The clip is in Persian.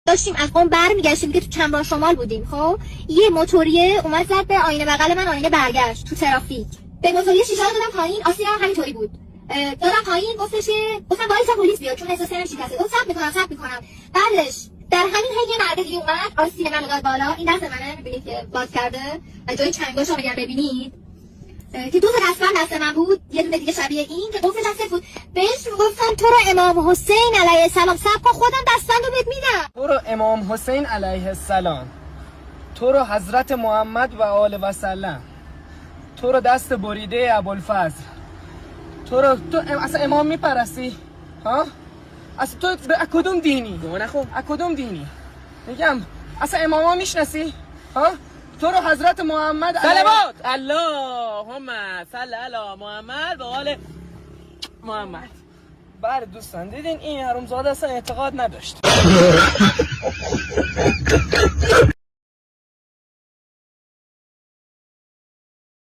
داشتیم از قم برمیگشتیم که تو چمران شمال بودیم. خب یه موتوریه اومد زد به آینه بغل من، آینه برگشت تو ترافیک. به موتوریه شیشه رو دادم پایین، آسیب هم همینطوری بود. دادم پایین، گفتم وایسا پلیس بیاد چون احساس کردم شکسته. گفت صبر میکنم. بعدش در همین حین یه مرد دیگه اومد، آسیب منو داد بالا. این دست منه، می‌بینید که باز کرده و جای چنگاشو اگر ببینید که دو تا دست من بود، یه دونه دیگه شبیه این که قفل دست بود. بهش میگفتن تو رو امام حسین علیه السلام، صبر کن خودم دستبندو بهت میدم. تو رو امام حسین علیه السلام، تو رو حضرت محمد و آل و سلم، تو رو دست بریده ابوالفضل، تو اصلا امام میپرستی؟ ها؟ اصلا تو به کدوم دینی؟ کدوم دینی؟ میگم اصلا اماما میشناسی؟ ها؟ تو رو حضرت محمد صلوات اللهم صل علی محمد و آل محمد. بله دوستان دیدین این حرومزاده اصلا اعتقاد نداشت.